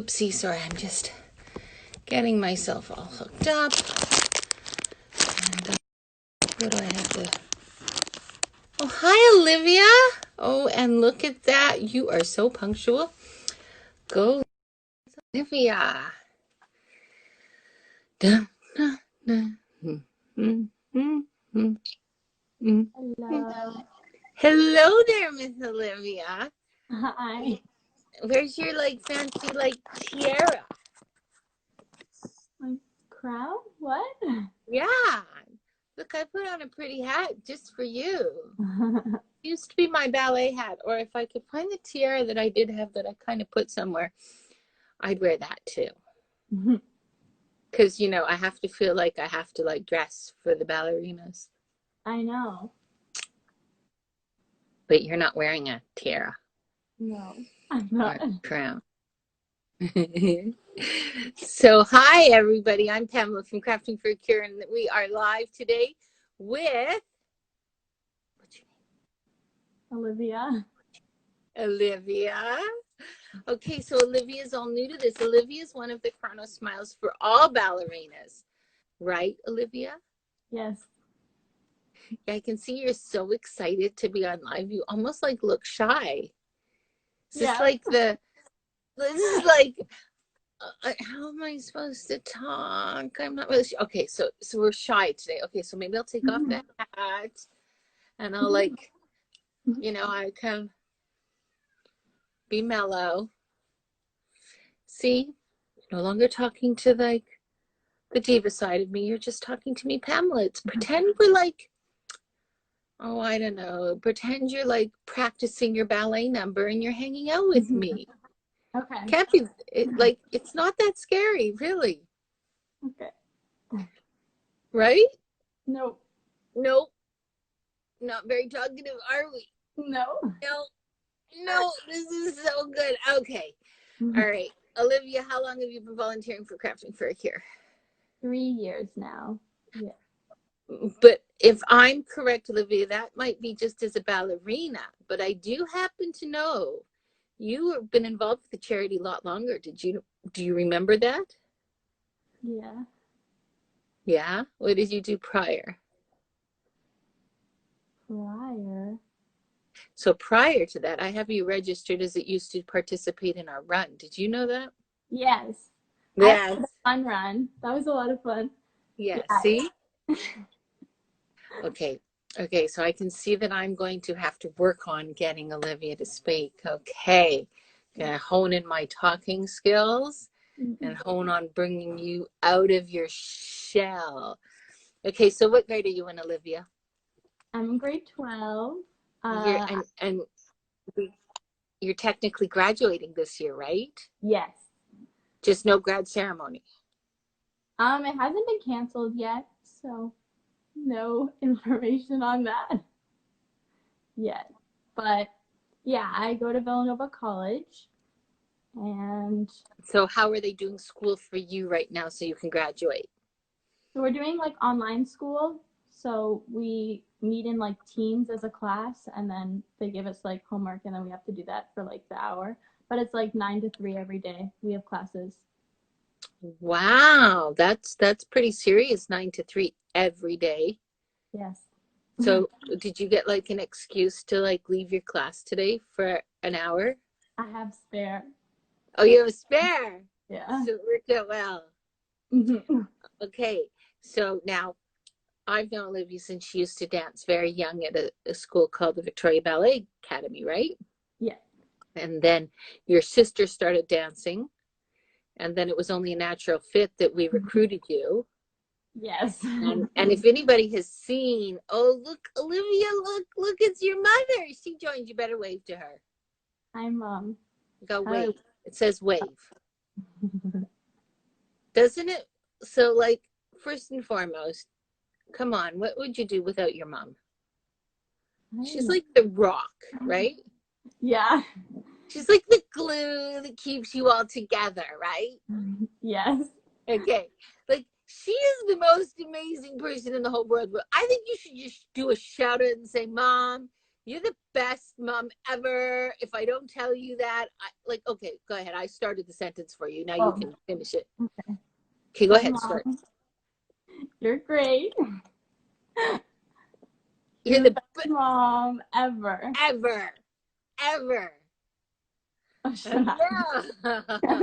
Oopsie, sorry, I'm just getting myself all hooked up. And, what do I have to... Oh, hi, Olivia. Oh, and look at that. You are so punctual. Go, Olivia. Dun, dun, dun. Mm, mm, mm, mm, mm. Hello. Hello there, Miss Olivia. Hi. Where's your fancy tiara? My crown? What? Yeah. Look, I put on a pretty hat just for you. It used to be my ballet hat, or if I could find the tiara that I did have that I kind of put somewhere, I'd wear that too. Because, I have to feel like I have to dress for the ballerinas. I know. But you're not wearing a tiara No, I'm or not. a crown. So, hi, everybody. I'm Pamela from Crafting for a Cure, and we are live today with, what's your Olivia. name? Olivia. Okay, so Olivia's all new to this. Olivia is one of the Chrono Smiles for all ballerinas. Right, Olivia? Yes. Yeah, I can see you're so excited to be on live. You almost look shy. Yeah. This is like, how am I supposed to talk? I'm not really sure. Okay, so we're shy today. Okay, so maybe I'll take off the hat and I'll I can be mellow. See, no longer talking to the diva side of me. You're just talking to me, Pamela. It's pretend we're oh, I don't know. Pretend you're practicing your ballet number and you're hanging out with me. Okay. Can't be, it's not that scary, really. Okay. Right? Nope. Nope. Not very talkative, are we? No. No, this is so good. Okay. All right. Olivia, how long have you been volunteering for Crafting for a Cure? 3 years now. Yeah. But if I'm correct, Olivia, that might be just as a ballerina. But I do happen to know you have been involved with the charity a lot longer. Do you remember that? Yeah. Yeah? What did you do prior? Prior. So prior to that, I have you registered as it used to participate in our run. Did you know that? Yes. I had Yes. a fun run. That was a lot of fun. Yeah. Yeah. See? Okay. Okay. So I can see that I'm going to have to work on getting Olivia to speak. Okay. Gonna hone in my talking skills and hone on bringing you out of your shell. Okay. So what grade are you in, Olivia? I'm in grade 12. You're and you're technically graduating this year, right? Yes. Just no grad ceremony. It hasn't been canceled yet, so no information on that yet. But yeah, I go to Villanova College, and So how are they doing school for you right now so you can graduate? so we're doing online school. So we meet in teams as a class, and then they give us homework, and then we have to do that for the hour. But it's 9 to 3 every day. We have classes. Wow, that's pretty serious, 9 to 3 every day. Yes. So did you get an excuse to leave your class today for an hour? I have spare. Oh, you have a spare. Yeah. So it worked out well. Okay, so now I've known Olivia since she used to dance very young at a school called the Victoria Ballet Academy, right? Yeah. And then your sister started dancing, and then it was only a natural fit that we recruited you. Yes. And if anybody has seen, oh, look, Olivia, look, it's your mother. She joined. You better wave to her. Hi, Mom. Go wave. It says wave. Doesn't it? So, first and foremost, come on, what would you do without your mom? She's like the rock, right? Yeah. She's like the glue that keeps you all together, right? Yes. Okay. She is the most amazing person in the whole world. But I think you should just do a shout out and say, Mom, You're the best mom ever. If I don't tell you that, okay, go ahead. I started the sentence for you. Now you Oh, can finish it. okay. Okay, go Hi, ahead. Start. Mom. You're great. You're You're the the best mom ever. ever, ever. Oh, shut up. Yeah.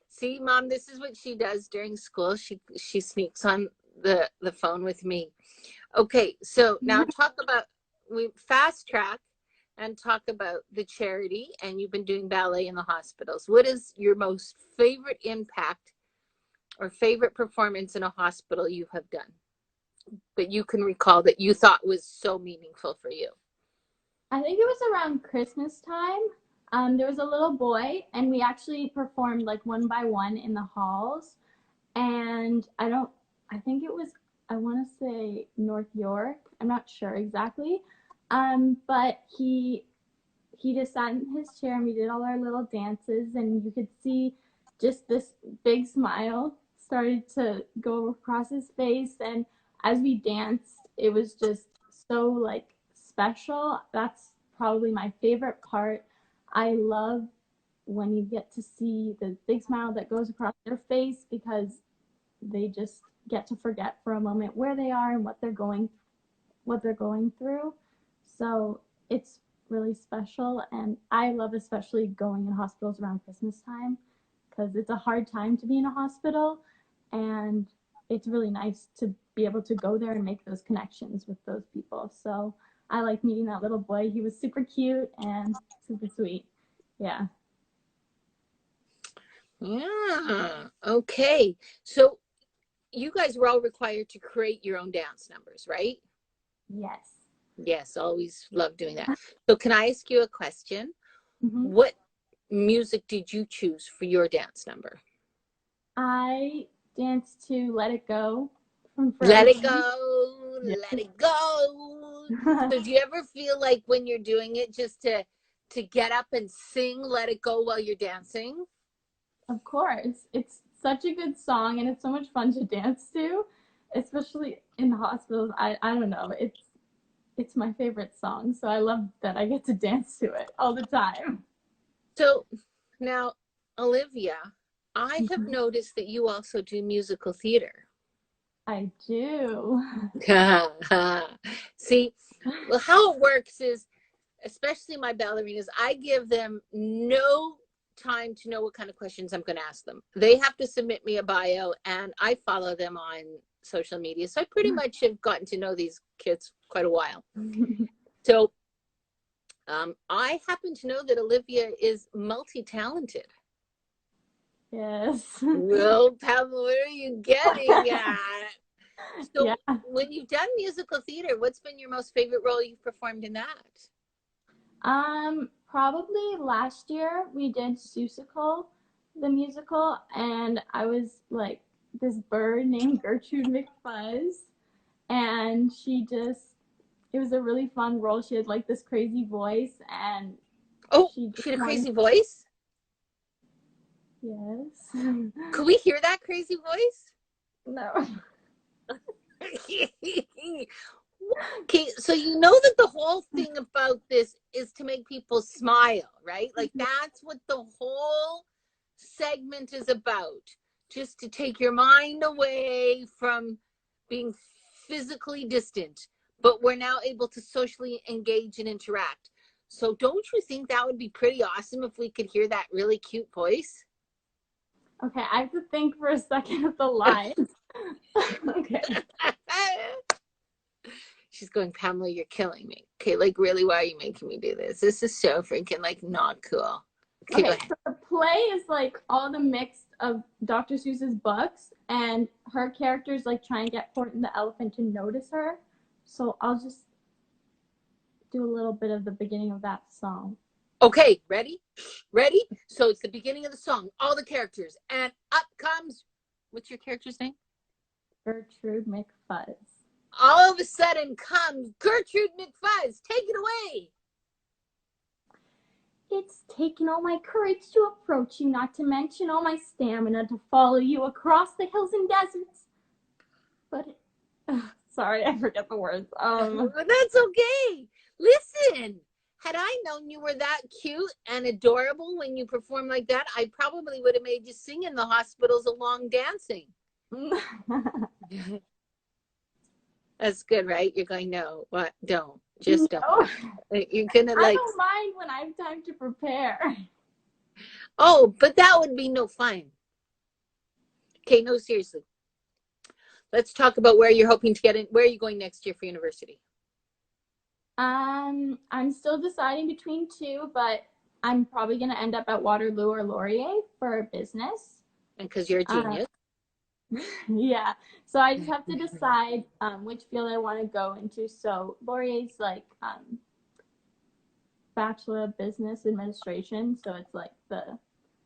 See, Mom, this is what she does during school. She sneaks on the phone with me. Okay, so now talk about we fast track and talk about the charity, and you've been doing ballet in the hospitals. What is your most favorite impact or favorite performance in a hospital you have done that you can recall that you thought was so meaningful for you? I think it was around Christmas time. There was a little boy, and we actually performed like one by one in the halls. And I think it was, I want to say North York. I'm not sure exactly. But he just sat in his chair and we did all our little dances, and you could see just this big smile started to go across his face. And as we danced, it was just so like special. That's probably my favorite part. I love when you get to see the big smile that goes across their face, because they just get to forget for a moment where they are and what they're going through. So it's really special, and I love especially going in hospitals around Christmas time, because it's a hard time to be in a hospital, and it's really nice to be able to go there and make those connections with those people. So I like meeting that little boy. He was super cute and super sweet. Yeah. Yeah. Okay. So you guys were all required to create your own dance numbers, right? Yes. Yes, always love doing that. So can I ask you a question? Mm-hmm. What music did you choose for your dance number? I danced to Let It Go from Let it Frozen. go, Yes. let it go. So do you ever feel like when you're doing it just to get up and sing Let It Go while you're dancing? Of course. It's such a good song, and it's so much fun to dance to, especially in the hospitals. I don't know. It's my favorite song, so I love that I get to dance to it all the time. So now, Olivia, I have Mhm. noticed that you also do musical theater. I do. See, well, how it works is, especially my ballerinas, I give them no time to know what kind of questions I'm going to ask them. They have to submit me a bio, and I follow them on social media. So I pretty much have gotten to know these kids quite a while. So I happen to know that Olivia is multi-talented. Yes. Well, Pamela, where are you getting at? Yeah. So when you've done musical theater, what's been your most favorite role you've performed in that? Probably last year we did Seussical, the musical, and I was like this bird named Gertrude McFuzz, and it was a really fun role. She had like this crazy voice, and Oh, she just she had a wanted, crazy voice. yes. Could we hear that crazy voice? No. Okay, so you know that the whole thing about this is to make people smile, right? Like that's what the whole segment is about. Just to take your mind away from being physically distant, but we're now able to socially engage and interact. So don't you think that would be pretty awesome if we could hear that really cute voice? Okay, I have to think for a second of the lines. Okay. She's going, Pamela, you're killing me. Okay, like really, why are you making me do this? This is so freaking like not cool. Okay, go Okay, ahead. so the play is like all the mix of Dr. Seuss's books, and her characters like try and get Horton the elephant to notice her. So I'll just do a little bit of the beginning of that song. Okay, ready? Ready? So it's the beginning of the song, all the characters, and up comes, what's your character's name? Gertrude McFuzz. All of a sudden comes Gertrude McFuzz. Take it away. It's taken all my courage to approach you, not to mention all my stamina to follow you across the hills and deserts. But Sorry, I forget the words. That's okay. Listen, had I known you were that cute and adorable when you perform like that, I probably would have made you sing in the hospitals along dancing. That's good, right? You're going, no, what? Don't. Just don't. No. You're going to I like, don't mind when I have time to prepare. oh, but that would be no fun. Okay, no, seriously. Let's talk about where you're hoping to get in. Where are you going next year for university? I'm still deciding between two, but I'm probably going to end up at Waterloo or Laurier for business. And because you're a genius. Yeah. So I just have to decide which field I want to go into. So Laurier's like Bachelor of Business Administration. So it's like the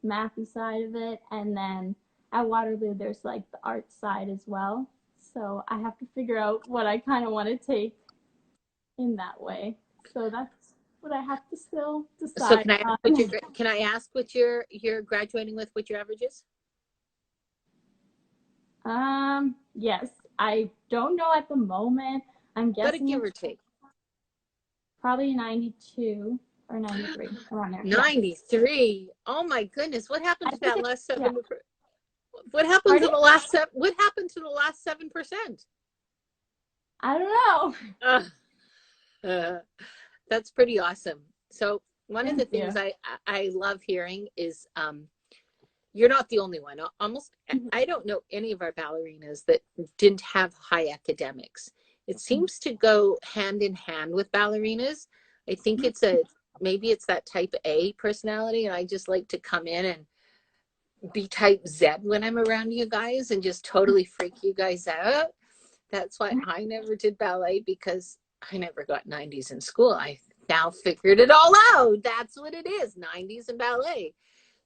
mathy side of it. And then at Waterloo, there's like the art side as well. So I have to figure out what I kind of want to take in that way. So that's what I have to still decide. So can I ask what you're graduating with, what your average is? Yes. I don't know at the moment. I'm guessing But give or take. Probably 92 or 93 around there. 93. Yeah. Oh my goodness. What happened to that last 7%? Yeah. What happened to the last 7%? What happened to the last 7%? I don't know. That's pretty awesome. So one of the things I love hearing is you're not the only one. Almost, I don't know any of our ballerinas that didn't have high academics. It seems to go hand in hand with ballerinas. I think maybe it's that type A personality, and I just like to come in and be type Z when I'm around you guys and just totally freak you guys out. That's why I never did ballet, because I never got 90s in school. I now figured it all out. That's what it is, 90s and ballet.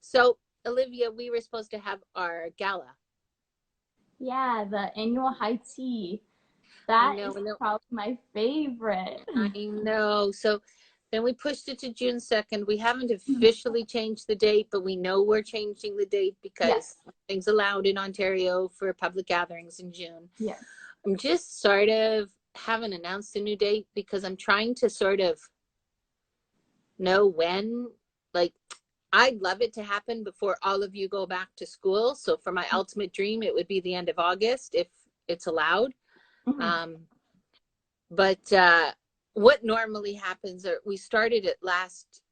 So Olivia, we were supposed to have our gala. Yeah, the annual high tea. That is probably my favorite. I know. So then we pushed it to June 2nd. We haven't officially changed the date, but we know we're changing the date because things allowed in Ontario for public gatherings in June. Yes. I'm just sort of haven't announced a new date because I'm trying to sort of know when, like, I'd love it to happen before all of you go back to school. So for my ultimate dream, it would be the end of August if it's allowed. But what normally happens, or I started it last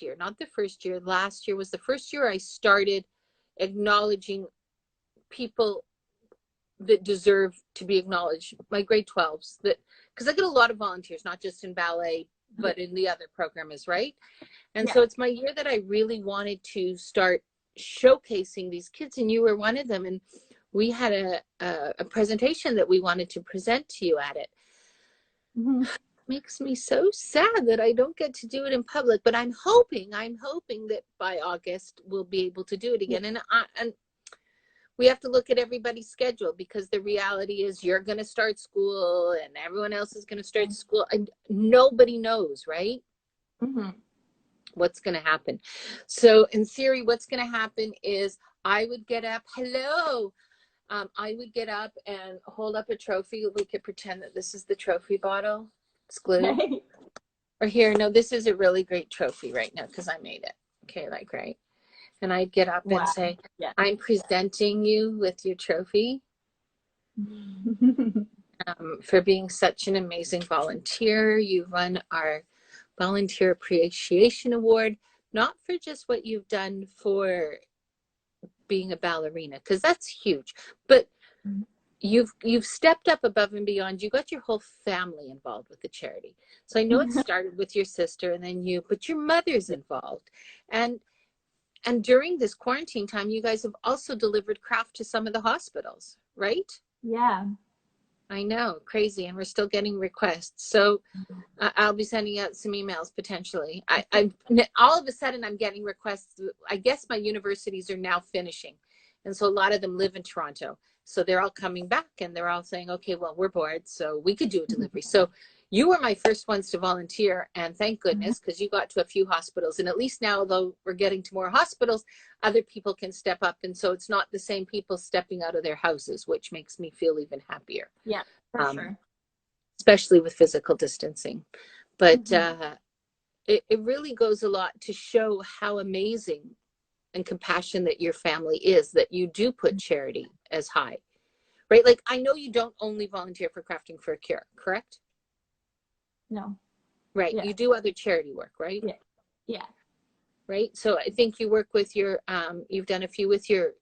year, not the first year. Last year was the first year I started acknowledging people that deserve to be acknowledged, my grade 12s, that because I get a lot of volunteers, not just in ballet, but in the other programs, right? And so it's my year that I really wanted to start showcasing these kids, and you were one of them. And we had a presentation that we wanted to present to you at it. Makes me so sad that I don't get to do it in public, but I'm hoping that by August we'll be able to do it again. And we have to look at everybody's schedule, because the reality is you're going to start school and everyone else is going to start school, and nobody knows, right? What's going to happen. So in theory, what's going to happen is I would get up, I would get up and hold up a trophy. We could pretend that this is the trophy bottle. It's glued. Or here, no, this is a really great trophy right now because I made it. Okay, like, right. And I'd get up and say, I'm presenting you with your trophy for being such an amazing volunteer. You run our Volunteer Appreciation Award, not for just what you've done for being a ballerina, because that's huge, but you've stepped up above and beyond. You got your whole family involved with the charity. So I know it started with your sister and then you, but your mother's involved. And during this quarantine time, you guys have also delivered craft to some of the hospitals, right? Yeah. I know, crazy. And we're still getting requests. So I'll be sending out some emails potentially. I all of a sudden I'm getting requests. I guess my universities are now finishing. And so a lot of them live in Toronto. So they're all coming back and they're all saying, okay, well, we're bored, so we could do a delivery. So You were my first ones to volunteer, and thank goodness, because you got to a few hospitals. And at least now, though we're getting to more hospitals, other people can step up. And so it's not the same people stepping out of their houses, which makes me feel even happier. Yeah, for sure. Especially with physical distancing. But it really goes a lot to show how amazing and compassionate your family is, that you do put charity as high, right? Like, I know you don't only volunteer for Crafting for a Cure, correct? No. Right. Yeah. You do other charity work, right? Yeah. Yeah. Right. So I think you work with your, you've done a few with your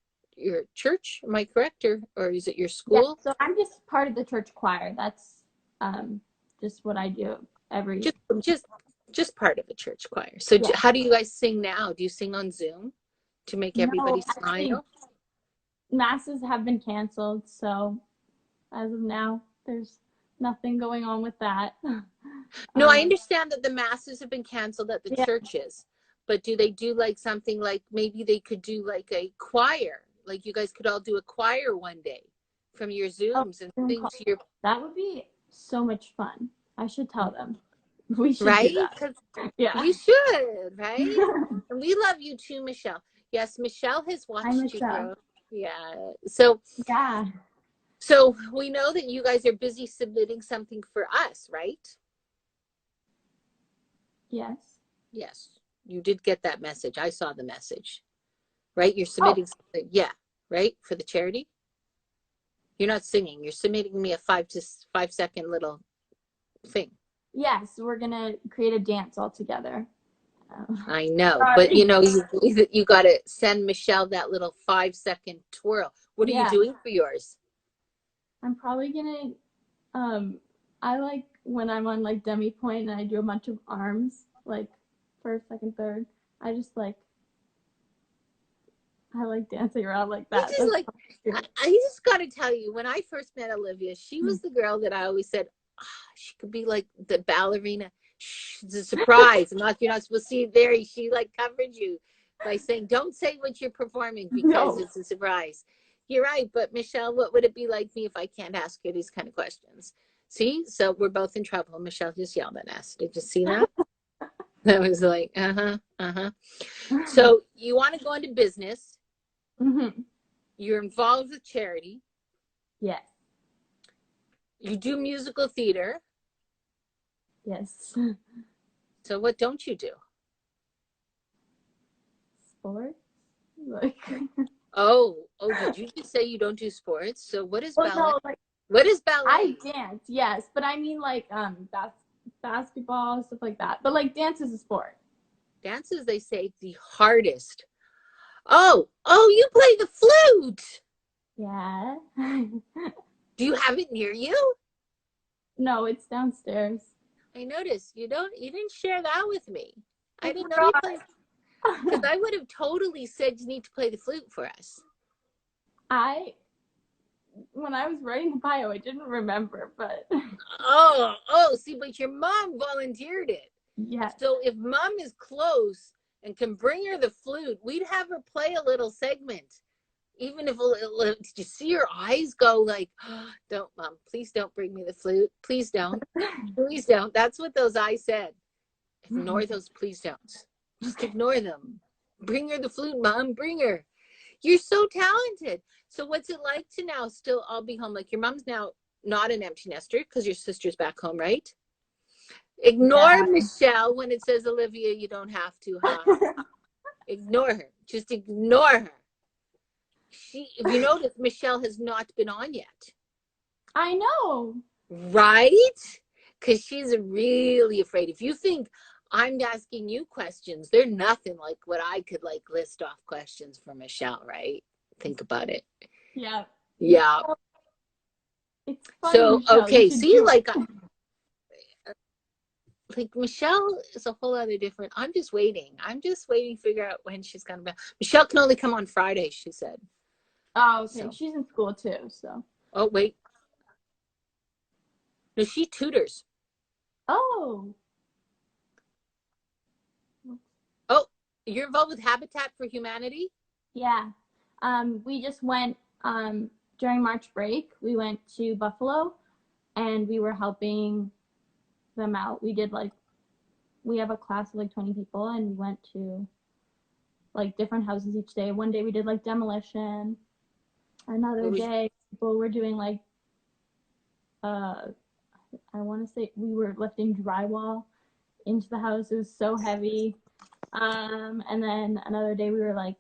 church. Am I correct? Or is it your school? Yeah. So I'm just part of the church choir. That's just what I do every. Just part of a church choir. So Yeah. how do you guys sing now? Do you sing on Zoom to make everybody smile? Masses have been canceled, so as of now, there's nothing going on with that. No, I understand that the masses have been canceled at the churches, but do they do like something like, maybe they could do like a choir, like you guys could all do a choir one day from your Zooms and sing to your. That would be so much fun. I should tell them. We should Right? do that. Because Yeah. we should, right? And we love you too, Michelle. Yes, Michelle has watched you grow. Yeah. So yeah. So we know that you guys are busy submitting something for us, right? Yes. Yes. You did get that message. I saw the message. Right? You're submitting something. Yeah. Right? For the charity? You're not singing. You're submitting me a 5-second little thing. Yes, we're gonna create a dance all together. I know, but you know, you got to send Michelle that little 5-second twirl. What are you doing for yours? I'm probably gonna, I like when I'm on like demi point and I do a bunch of arms, like first, second, third. I like dancing around like that. I just got to tell you, when I first met Olivia, she was the girl that I always said, she could be like the ballerina. Shh, it's a surprise. You're not supposed to see it there. She like covered you by saying, don't say what you're performing because it's a surprise. You're right. But Michelle, what would it be like me if I can't ask you these kind of questions? See, so we're both in trouble. Michelle just yelled at us. Did you see that? I was like, So you want to go into business. Mm-hmm. You're involved with charity. Yes. You do musical theater. Yes. So what don't you do? Sports? Like. Oh, did you just say you don't do sports? So what is ballet? No, like, what is ballet? I dance, yes, but I mean like basketball, stuff like that. But like dance is a sport. Dance is, they say, the hardest. Oh, you play the flute. Yeah. Do you have it near you? No, it's downstairs. I noticed you didn't share that with me. I didn't know you played, because I would have totally said you need to play the flute for us. When I was writing the bio, I didn't remember, but See, but your mom volunteered it. Yeah. So if mom is close and can bring her the flute, we'd have her play a little segment. Even if did you see her eyes go like, oh, don't, mom, please don't bring me the flute. Please don't. Please don't. That's what those eyes said. Ignore those please don'ts. Just ignore them. Bring her the flute, mom. Bring her. You're so talented. So what's it like to now still all be home? Like, your mom's now not an empty nester because your sister's back home, right? Ignore Michelle when it says, Olivia, you don't have to, huh? Ignore her. Just ignore her. If you notice, Michelle has not been on yet. I know. Right? Because she's really afraid. If you think I'm asking you questions, they're nothing like what I could like list off questions for Michelle, right? Think about it. Yeah. Yeah. It's funny, so, Michelle, okay, see, like Michelle is a whole other different. I'm just waiting to figure out when she's going to be. Michelle can only come on Friday, she said. Oh, okay. So. She's in school too, so. Oh, wait. No, she tutors. Oh. Oh, you're involved with Habitat for Humanity? Yeah. We just went during March break. We went to Buffalo, and we were helping them out. We did like, we have a class of like 20 people, and we went to like different houses each day. One day we did like demolition. Another day people were doing like, I want to say we were lifting drywall into the house. It was so heavy. And then another day we were like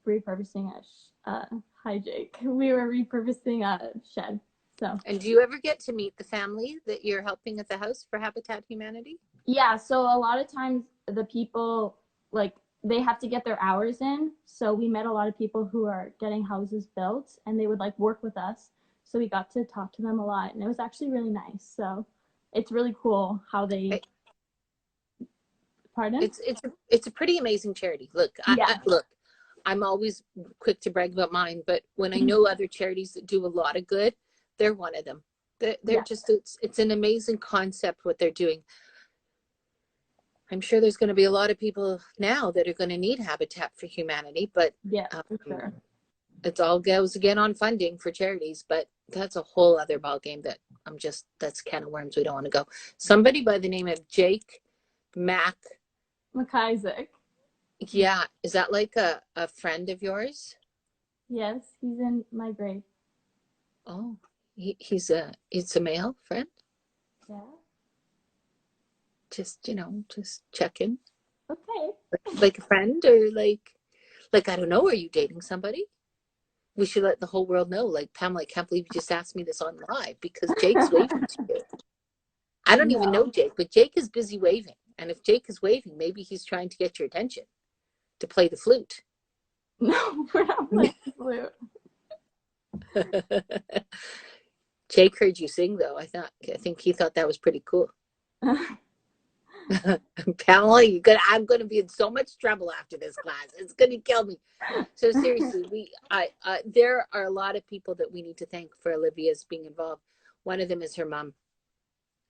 repurposing hi Jake. We were repurposing a shed. So. And do you ever get to meet the family that you're helping at the house for Habitat Humanity? Yeah, so a lot of times the people, like, they have to get their hours in. So we met a lot of people who are getting houses built, and they would like work with us. So we got to talk to them a lot, and it was actually really nice. So it's really cool how they. Pardon? It's a pretty amazing charity. Look, look, I'm always quick to brag about mine, but when I know other charities that do a lot of good, they're one of them. They're just, it's an amazing concept what they're doing. I'm sure there's going to be a lot of people now that are going to need Habitat for Humanity, but for sure. It all goes again on funding for charities, but that's a whole other ballgame that that's can of worms we don't want to go. Somebody by the name of Jake McIsaac. Yeah. Is that like a friend of yours? Yes, he's in my grade. Oh, he's a male friend? Yeah. Just checking. Okay. Like a friend, or like I don't know, are you dating somebody? We should let the whole world know. Like, Pamela, I can't believe you just asked me this on live because Jake's waving to you. I don't even know Jake, but Jake is busy waving. And if Jake is waving, maybe he's trying to get your attention to play the flute. No, we're not playing the flute. Jake heard you sing, though. I think he thought that was pretty cool. Pamela, I'm going to be in so much trouble after this class. It's going to kill me. So seriously, there are a lot of people that we need to thank for Olivia's being involved. One of them is her mom.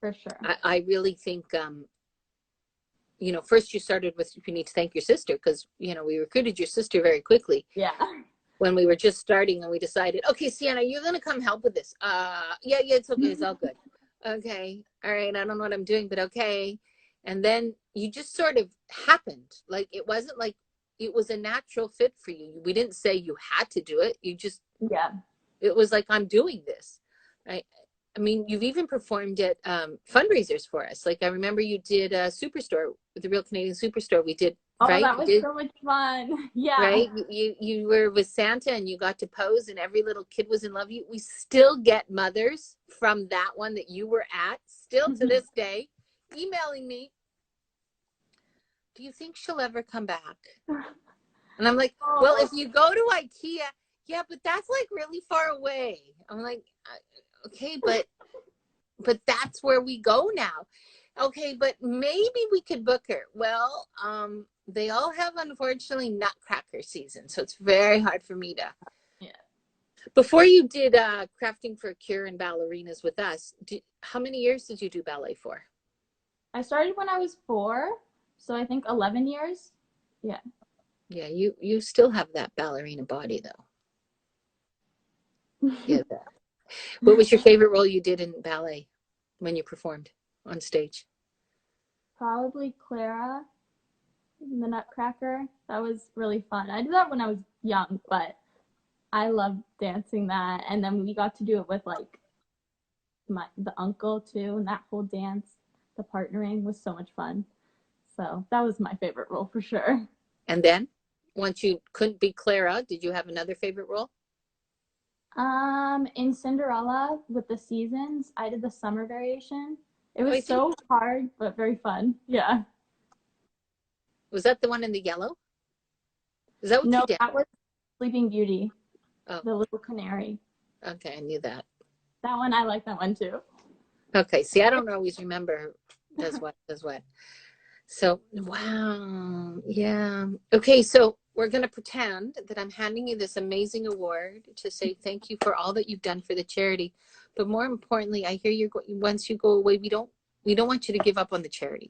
For sure. I really think, first you started with, you need to thank your sister, because, we recruited your sister very quickly. Yeah. When we were just starting, and we decided, okay, Sienna, you're going to come help with this. Yeah, it's okay. It's all good. Okay. All right. I don't know what I'm doing, but okay. And then you just sort of happened. Like, it wasn't like it was a natural fit for you. We didn't say you had to do it. You just, it was like, I'm doing this. Right. I mean, you've even performed at fundraisers for us. Like, I remember you did a Superstore, with the Real Canadian Superstore. We did. Oh, right? That was so much fun. Yeah. Right. You were with Santa, and you got to pose, and every little kid was in love with you. We still get mothers from that one that you were at, still to this day, emailing me, do you think she'll ever come back? And I'm like, well, if you go to IKEA, yeah, but that's like really far away. I'm like, okay, but that's where we go now. Okay, but maybe we could book her. Well, they all have, unfortunately, nutcracker season, so it's very hard for me to. Yeah. Before you did Crafting for a Cure and Ballerinas with us, how many years did you do ballet for? I started when I was 4, so I think 11 years. Yeah. Yeah, you still have that ballerina body, though. Yeah. What was your favorite role you did in ballet when you performed on stage? Probably Clara, the Nutcracker. That was really fun. I did that when I was young, but I loved dancing that. And then we got to do it with like the uncle too, and that whole dance, the partnering was so much fun. So that was my favorite role for sure. And then, once you couldn't be Clara, did you have another favorite role? In Cinderella with the seasons, I did the summer variation. It was so hard, but very fun. Yeah. Was that the one in the yellow? Is that what you did? No, that was Sleeping Beauty. Oh. The Little Canary. Okay, I knew that. That one, I like that one too. Okay, see, I don't always remember does what. So, wow, yeah. Okay, so we're going to pretend that I'm handing you this amazing award to say thank you for all that you've done for the charity. But more importantly, I hear once you go away, we don't want you to give up on the charity.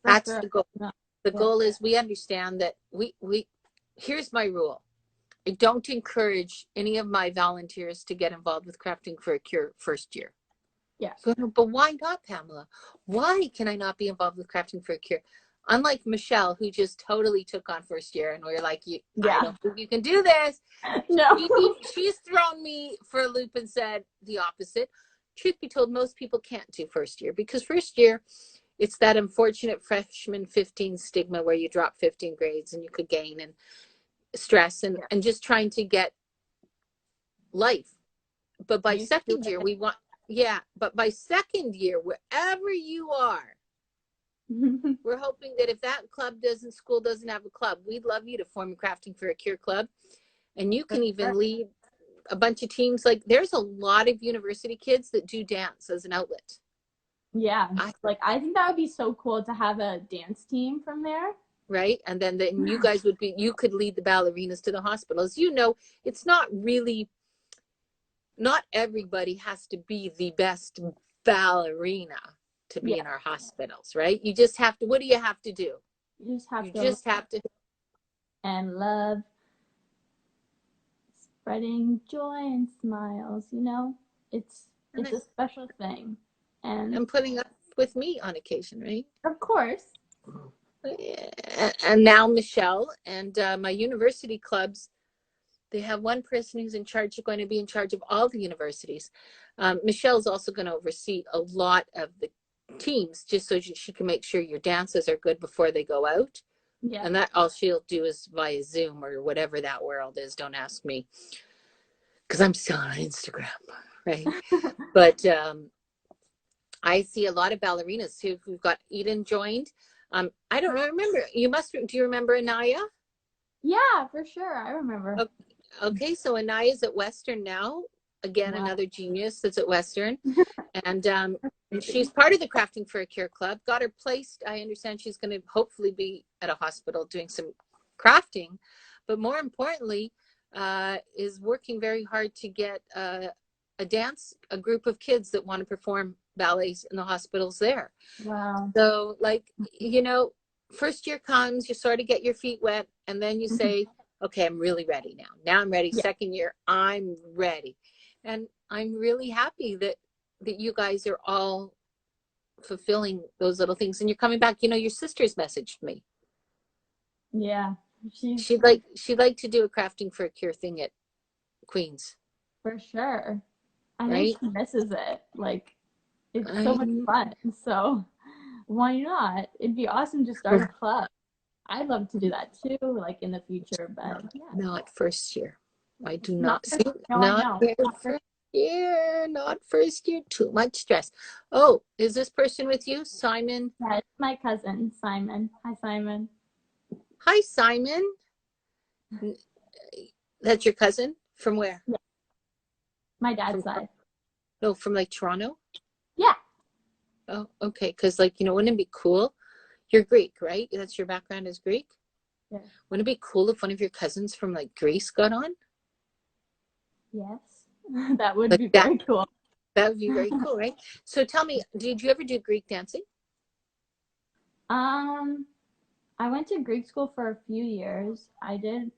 That's the goal. No. The goal is, we understand that here's my rule. I don't encourage any of my volunteers to get involved with Crafting for a Cure first year. Yeah. But why not, Pamela? Why can I not be involved with Crafting for a Cure? Unlike Michelle, who just totally took on first year, and we're like, I don't think you can do this. No. She's thrown me for a loop and said the opposite. Truth be told, most people can't do first year because first year, it's that unfortunate freshman 15 stigma where you drop 15 grades and you could gain and stress and just trying to get life. But by second year, but by second year, wherever you are, we're hoping that if that school doesn't have a club, we'd love you to form a Crafting for a Cure club. And you can even lead a bunch of teams. Like there's a lot of university kids that do dance as an outlet. Yeah. I think that would be so cool to have a dance team from there. Right. And then you guys you could lead the ballerinas to the hospitals. It's not everybody has to be the best ballerina to be in our hospitals, right? You just have to, what do you have to do? You just have to and love, spreading joy and smiles, it's a special thing. And putting up with me on occasion, right? Of course. And now Michelle and my university clubs, they have one person who's going to be in charge of all the universities. Michelle's also going to oversee a lot of the teams just so she can make sure your dances are good before they go out. Yeah. And that all she'll do is via Zoom or whatever that world is. Don't ask me because I'm still on Instagram, right? But I see a lot of ballerinas who've got Eden joined. I don't remember. Do you remember Anaya? Yeah, for sure. I remember. Okay, so Anaya's at Western now. Again, another genius that's at Western. And she's part of the Crafting for a Cure Club. Got her placed. I understand she's going to hopefully be at a hospital doing some crafting. But more importantly, is working very hard to get a group of kids that want to perform ballets in the hospitals there. Wow. So first year comes, you sort of get your feet wet, and then you say, okay, I'm really ready now. Now I'm ready. Yeah. Second year, I'm ready. And I'm really happy that you guys are all fulfilling those little things. And you're coming back. Your sister's messaged me. Yeah. She'd like to do a Crafting for a Cure thing at Queens. For sure. I think she misses it. It's so much fun. So why not? It'd be awesome to start a club. I'd love to do that too, in the future, but not first year. I do not see not first year, not first year. Too much stress. Oh, is this person with you, Simon? Yeah, it's my cousin, Simon. Hi, Simon. Hi, Simon. That's your cousin? From where? Yeah. My dad's side. No, from Toronto? Yeah. Oh, okay. Because wouldn't it be cool? You're Greek, right? That's your background is Greek? Yeah. Wouldn't it be cool if one of your cousins from Greece got on? Yes. That would be very cool. That would be very cool, right? So tell me, did you ever do Greek dancing? I went to Greek school for a few years. I did,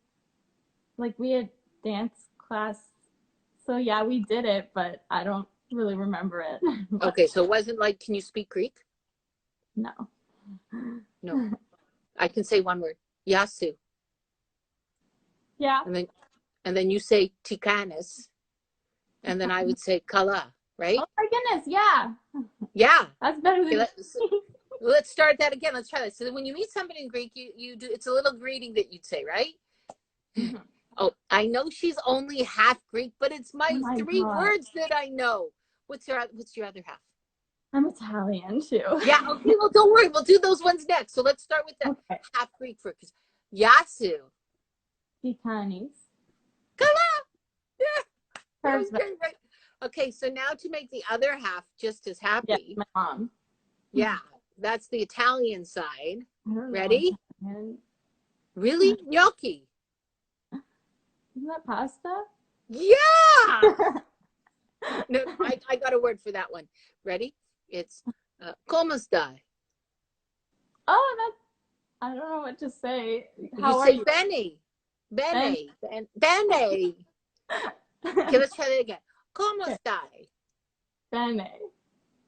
we had dance class. So yeah, we did it, but I don't really remember it. Okay, so it wasn't can you speak Greek? No. No. I can say one word. Yasu. Yeah. And then you say tikanis. And then I would say kala, right? Oh my goodness, yeah. Yeah. That's better than let's start that again. Let's try that. So when you meet somebody in Greek, you do it's a little greeting that you'd say, right? Mm-hmm. Oh, I know she's only half Greek, but it's my three words that I know. What's your other half? I'm Italian too. Yeah, okay, well don't worry. We'll do those ones next. So let's start with that half Greek first. Yasu. Tikanis. Kala. Yeah. Perfect. Right. Okay, so now to make the other half just as happy. Yeah, my mom. Yeah, that's the Italian side. Ready? Really? Mm-hmm. Gnocchi. Isn't that pasta? Yeah! No, I got a word for that one. Ready? It's como stai? Oh, I don't know what to say. How are you? Bene. Bene. Bene. Okay, let's try that again. Como stai? Bene.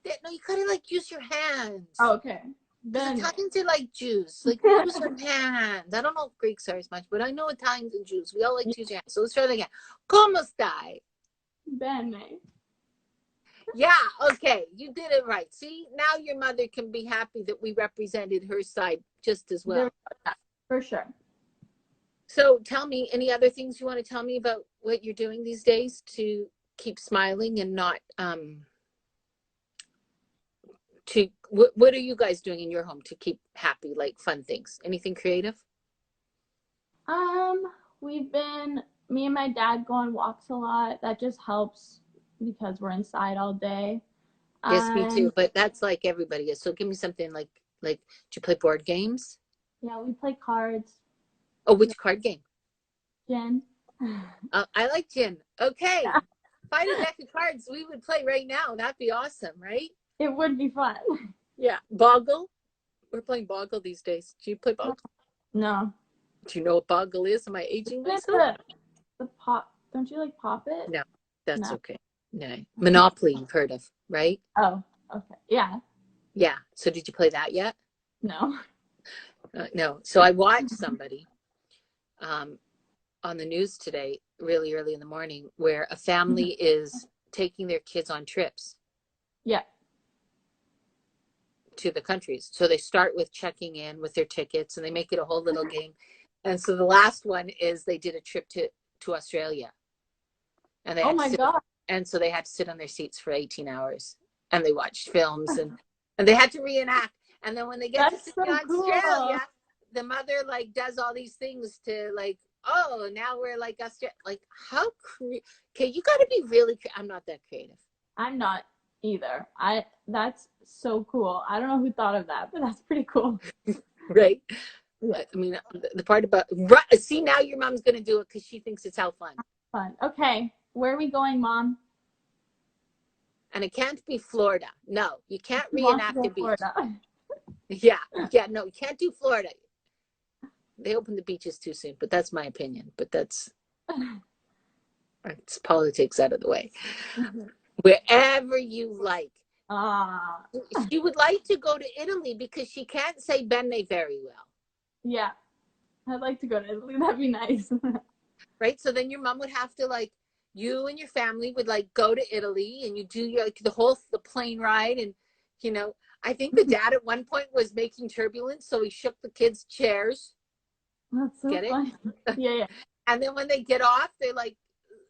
No, you gotta like use your hands. Oh, okay. Because Then Italians are like Jews. Like, use your hands. I don't know if Greeks are as much, but I know Italians and Jews. We all like to use your hands. So let's try that again. Come stai? bene. Yeah, okay. You did it right. See, now your mother can be happy that we represented her side just as well. For sure. So tell me, any other things you want to tell me about what you're doing these days to keep smiling and not what are you guys doing in your home to keep happy, like fun things? Anything creative? We've been me and my dad go on walks a lot. That just helps because we're inside all day. Yes, me too. And But that's like everybody is. So give me something like do you play board games? yeah, we play cards. Oh, which card game? Gin. I like gin. Okay. If I had a deck of cards, we would play right now. That'd be awesome, right? It would be fun. Yeah. Boggle. We're playing Boggle these days. Do you play Boggle? No. Do you know what Boggle is? Am I aging It's myself? the pop. Don't you like pop it? No, that's No. okay. No. Monopoly, you've heard of, right? Oh, okay. Yeah. Yeah. So did you play that yet? No. No. So I watched somebody on the news today, really early in the morning, where a family is taking their kids on trips Yeah. to the countries. So they start with checking in with their tickets and they make it a whole little game. And so the last one is they did a trip to Australia. And they Oh my God. and so they had to sit on their seats for 18 hours and they watched films and they had to reenact. And then when they get That's to so Australia, cool. the mother like does all these things to like, oh, now we're like Australia. Like how okay, you got to be really. I'm not that creative. I'm not either. That's so cool. I don't know who thought of that, but that's pretty cool. Right. Yeah. I mean, the part about see now your mom's gonna do it because she thinks it's how fun. Fun. Okay. Where are we going, Mom? And it can't be Florida. No, you can't Who wants to reenact go a to beach. Florida? Yeah, no, you can't do Florida. They opened the beaches too soon, but that's my opinion. But that's politics out of the way. Wherever you like. Ah. She would like to go to Italy because she can't say bene very well. Yeah. I'd like to go to Italy. That'd be nice. Right? So then your mom would have to like, you and your family would like go to Italy and you do like the plane ride. And, you know, I think the dad at one point was making turbulence. So he shook the kids' chairs. That's so Get it? funny. Yeah. And then when they get off, they're like,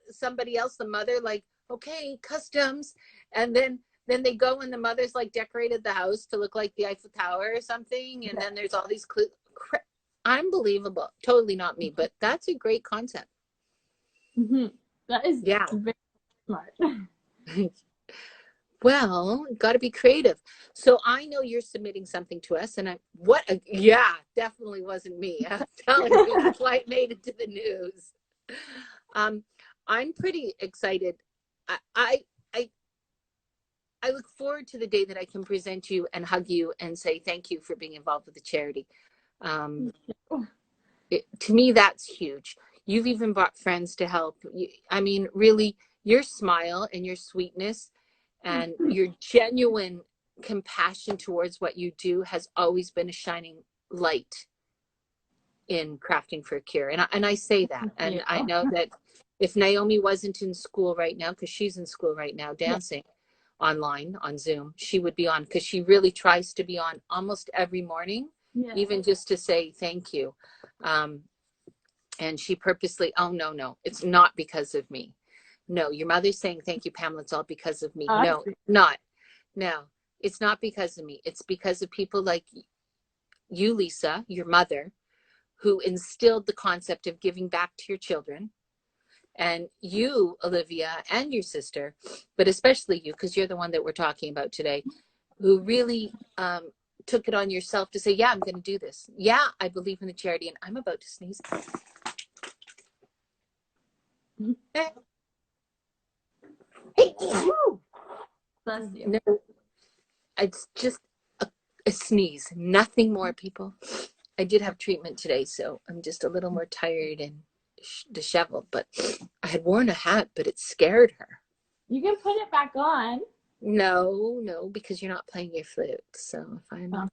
somebody else, the mother, like, okay, customs. And then they go and the mother's like decorated the house to look like the Eiffel Tower or something. And then there's all these unbelievable. Totally not me, but that's a great concept. Mm-hmm. That is very smart. Well, got to be creative. So I know you're submitting something to us, and definitely wasn't me. I'm telling you, that's why it made it to the news. I'm pretty excited. I look forward to the day that I can present you and hug you and say thank you for being involved with the charity. To me, that's huge. You've even brought friends to help. I mean, really, your smile and your sweetness and your genuine compassion towards what you do has always been a shining light in Crafting for a Cure. And I say that. And I know that if Naomi wasn't in school right now, because she's in school right now dancing online on Zoom, she would be on because she really tries to be on almost every morning, even just to say thank you. And she purposely, oh, no, it's not because of me. No, your mother's saying, thank you, Pamela, it's all because of me. No, it's not because of me. It's because of people like you, Lisa, your mother, who instilled the concept of giving back to your children. And you, Olivia, and your sister, but especially you, because you're the one that we're talking about today, who really took it on yourself to say, yeah, I'm going to do this. Yeah, I believe in the charity. And I'm about to sneeze. Bless you. No, it's just a sneeze, nothing more, people. I did have treatment today, so I'm just a little more tired and disheveled, but I had worn a hat, but it scared her. You can put it back on. No, because you're not playing your flute. So if I'm, Oh,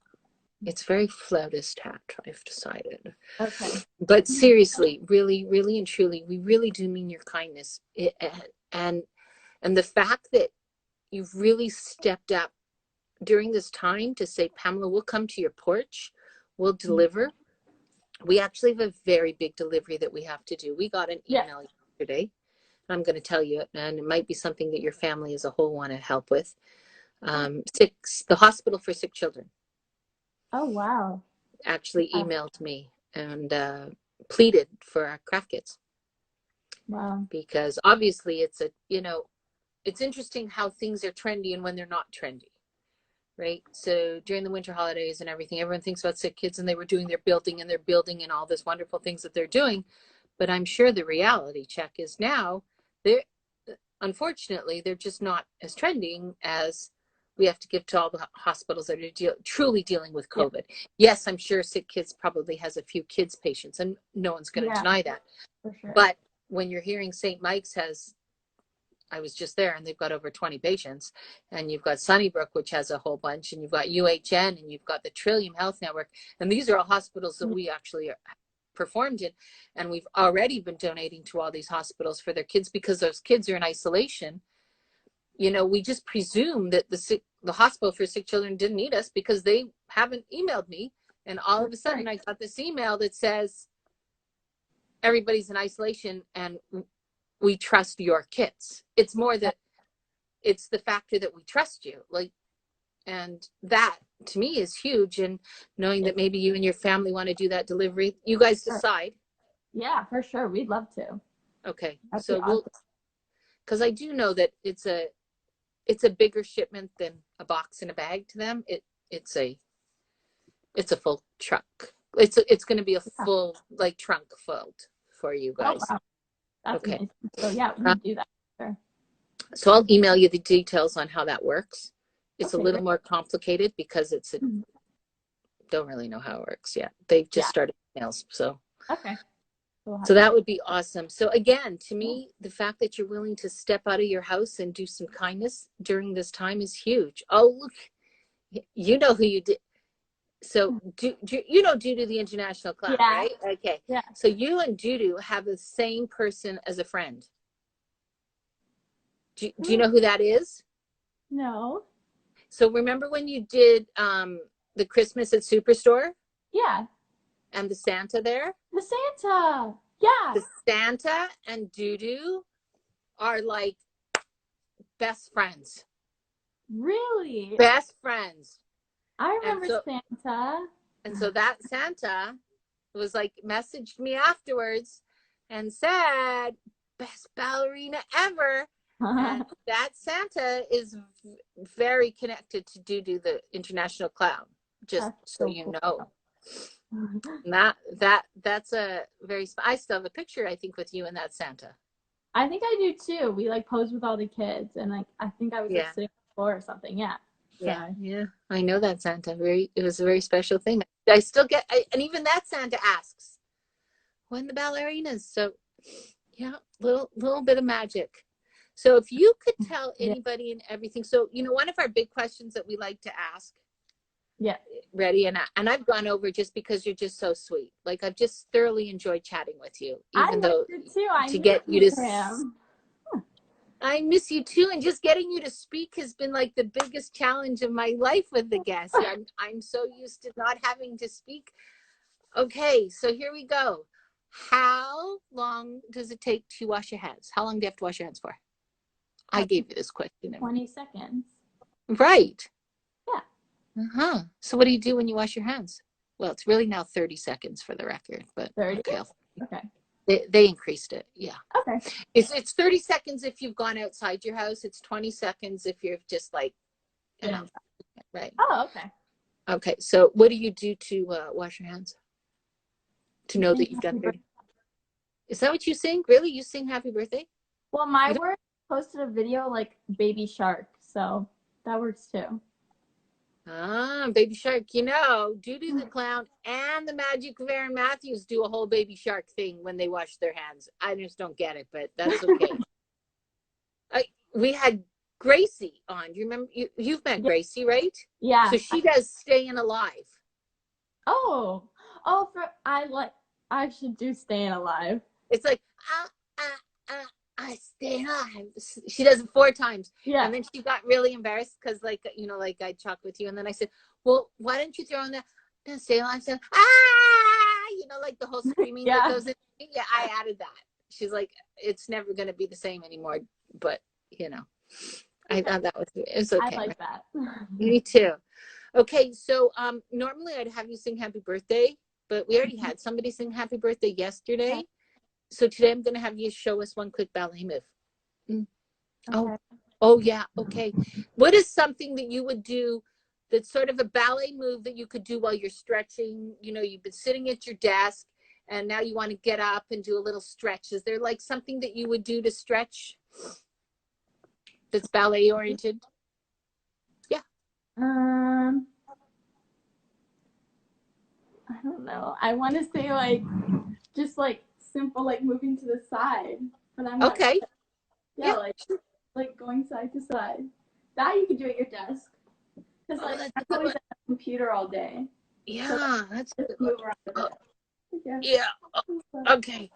it's very flautist hat, I've decided. okay. But seriously, really, really and truly, we really do mean your kindness. And and the fact that you've really stepped up during this time to say, Pamela, we'll come to your porch, we'll deliver. We actually have a very big delivery that we have to do. We got an Yeah. email yesterday. I'm going to tell you, and it might be something that your family as a whole want to help with. The hospital for sick children Oh, wow. actually emailed me and pleaded for our craft kits, Wow. because obviously it's a, it's interesting how things are trendy and when they're not trendy, right? So during the winter holidays and everything, everyone thinks about sick kids, and they were doing their building and all this wonderful things that they're doing. But I'm sure the reality check is now they're, unfortunately, they're just not as trending as we have to give to all the hospitals that are truly dealing with COVID. Yeah. Yes, I'm sure sick kids probably has a few kids patients, and no one's going to deny that. For sure. But when you're hearing St. Mike's has, I was just there, and they've got over 20 patients, and you've got Sunnybrook, which has a whole bunch, and you've got UHN, and you've got the Trillium Health Network, and these are all hospitals that we actually performed in, and we've already been donating to all these hospitals for their kids, because those kids are in isolation. We just presume that the hospital for sick children didn't need us because they haven't emailed me, and all of a sudden I got this email that says everybody's in isolation and we trust your kits. It's more that it's the factor that we trust you, and that to me is huge. And knowing that maybe you and your family want to do that delivery, you guys decide. Yeah, for sure. We'd love to. Okay. That'd So we'll, because I do know that it's a bigger shipment than a box and a bag to them. It's a full truck. It's going to be a full trunk filled for you guys. Oh, wow. That's okay. amazing. So yeah, we do that. Sure. So I'll email you the details on how that works. It's Okay, a little more complicated because don't really know how it works yet. They've just started emails. So okay. So that would be awesome. So again, to me, the fact that you're willing to step out of your house and do some kindness during this time is huge. Oh, look, you know who you did. So you know Dudu, the international clown, right? Okay. Yeah. So you and Dudu have the same person as a friend. Do you know who that is? No. So remember when you did the Christmas at Superstore? Yeah. And the Santa there? The Santa. Yeah. The Santa and Dudu are like best friends. Really? Best friends. I remember Santa. And so that Santa was messaged me afterwards and said, best ballerina ever. And that Santa is very connected to Dudu, the international clown, just so you know. That's a very, I still have a picture, I think, with you and that Santa. I think I do too. We posed with all the kids, and I think I was sitting on the floor or something. Yeah. Yeah. I know that Santa. It was a very special thing. I still get, and even that Santa asks, when the ballerinas. So yeah, little bit of magic. So if you could tell anybody and everything. So, one of our big questions that we like to ask. Yeah. Ready? And I've gone over just because you're just so sweet. I've just thoroughly enjoyed chatting with you, even though too. to get you to, I miss you too. And just getting you to speak has been the biggest challenge of my life with the guests. I'm so used to not having to speak. Okay. So here we go. How long does it take to wash your hands? How long do you have to wash your hands for? I gave you this question. 20 seconds. Right. Yeah. So what do you do when you wash your hands? Well, it's really now 30 seconds for the record, but 30? Okay. They increased it. Yeah. Okay. It's 30 seconds if you've gone outside your house. It's 20 seconds if you're just right. Oh, okay. Okay. So what do you do to wash your hands? To know that you've done 30. Is that what you sing? Really? You sing happy birthday? Well, my work posted a video Baby Shark, so that works too. Baby Shark. Dudu the Clown and the Magic Varen Matthews do a whole Baby Shark thing when they wash their hands. I just don't get it, but that's okay. Gracie on. Do you remember? You've met Yeah. Gracie, right? Yeah. So she does Staying Alive. Oh, I should do Staying Alive. It's like, I stay alive. She does it 4 times. Yeah. And then she got really embarrassed because, like, you know, like I talked with you. And then I said, well, why don't you throw in the stay alive? So, you know, like the whole screaming that Yeah. goes in. Yeah, I added that. She's like, it's never going to be the same anymore. But, you know, I thought that was, it's okay. I like that. Me too. Okay, so normally I'd have you sing happy birthday, but we already had somebody sing happy birthday yesterday. So today I'm going to have you show us one quick ballet move. Okay. Oh yeah, okay. What is something that you would do that's sort of a ballet move that you could do while you're stretching? You know, you've been sitting at your desk and now you want to get up and do a little stretch. Is there like something that you would do to stretch that's ballet oriented? Yeah. I don't know. I want to say like just like simple like moving to the side, but I'm not. Okay. Yeah, like going side to side. That you could do at your desk. Because like I'm always at the computer all day. Yeah, so that's just move around a bit. yeah. Okay.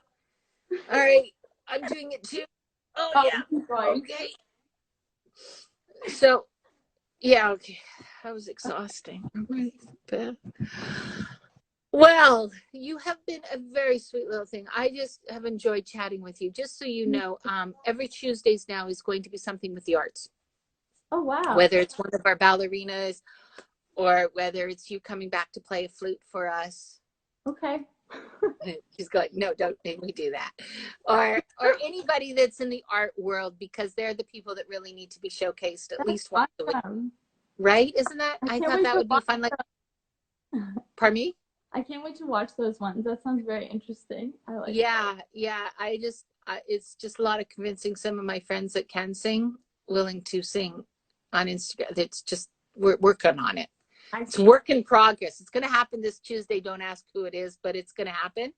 All right. I'm doing it too. Oh yeah. Okay. So yeah, okay. That was exhausting. Well, you have been a very sweet little thing. I just have enjoyed chatting with you. Just so you know, every Tuesdays now is going to be something with the arts. Oh, wow. Whether it's one of our ballerinas or whether it's you coming back to play a flute for us. Okay. She's going, no, don't make me do that. Or anybody that's in the art world, because they're the people that really need to be showcased at least once a week. Right? Isn't that? I thought that would be fun. Like, pardon me? I can't wait to watch those ones. That sounds very interesting. I like yeah. It's just a lot of convincing some of my friends that can sing, willing to sing on Instagram. It's just, we're working on it. It's work in progress. It's going to happen this Tuesday. Don't ask who it is, but it's going to happen.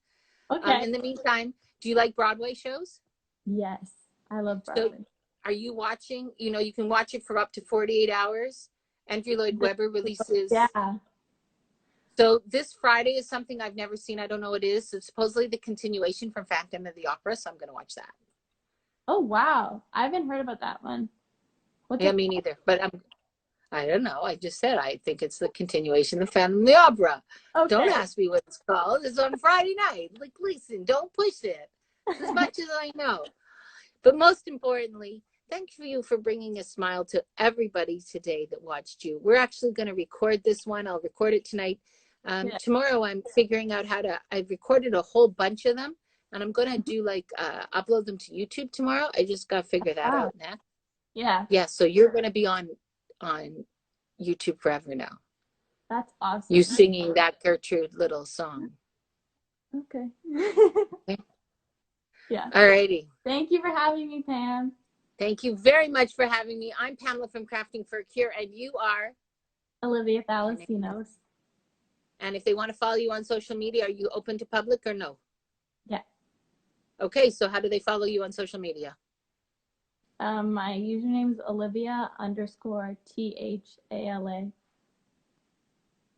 Okay. In the meantime, do you like Broadway shows? Yes, I love Broadway. So are you watching? You know, you can watch it for up to 48 hours. Andrew Lloyd Webber releases. Yeah. So this Friday is something I've never seen. I don't know what it is. It's supposedly the continuation from Phantom of the Opera, so I'm going to watch that. Oh, wow. I haven't heard about that one. Yeah, me neither. But I don't know. I just said I think it's the continuation of Phantom of the Opera. Okay. Don't ask me what it's called. It's on Friday night. Like, listen, don't push it. As much as I know. But most importantly, thank you for bringing a smile to everybody today that watched you. We're actually going to record this one. I'll record it tonight. Tomorrow I'm figuring out how to, I've recorded a whole bunch of them and I'm going to do like, upload them to YouTube tomorrow. I just got to figure that out now. Yeah. Yeah. So you're going to be on YouTube forever now. That's awesome. You singing that Gertrude Little song. Okay. Yeah. All righty. Thank you for having me, Pam. Thank you very much for having me. I'm Pamela from Crafting for a Cure, and you are? Olivia Ballerina. And if they want to follow you on social media, are you open to public or no? Yeah. Okay, so how do they follow you on social media? My username is Olivia_THALA.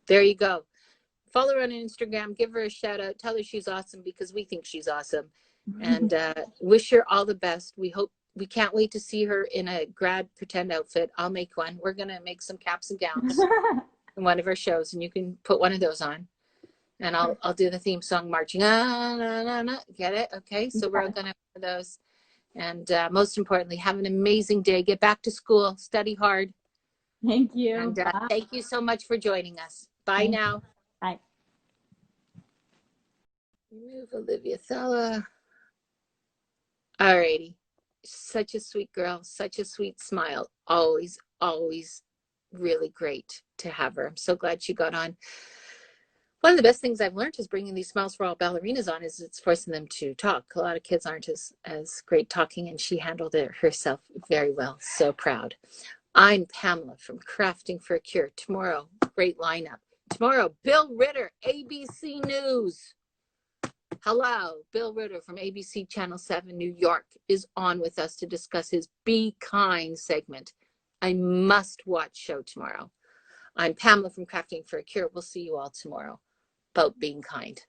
There you go. Follow her on Instagram. Give her a shout out. Tell her she's awesome because we think she's awesome. And wish her all the best. We can't wait to see her in a grad pretend outfit. I'll make one. We're going to make some caps and gowns in one of our shows, and you can put one of those on. And I'll do the theme song marching. Get it? Okay, so we're all going to have those. And most importantly, have an amazing day. Get back to school. Study hard. Thank you. And thank you so much for joining us. Bye now. Bye. Remove Olivia Thella. Alrighty. Such a sweet girl. Such a sweet smile. Always, always really great to have her. I'm so glad she got on. One of the best things I've learned is bringing these Smiles for All ballerinas on is it's forcing them to talk. A lot of kids aren't as great talking, and she handled it herself very well. So proud. I'm Pamela from Crafting for a Cure. Tomorrow, great lineup. Tomorrow, Bill Ritter, ABC News. Hello, Bill Ritter from ABC Channel 7 New York is on with us to discuss his Be Kind segment. I must watch show tomorrow. I'm Pamela from Crafting for a Cure. We'll see you all tomorrow. About being kind.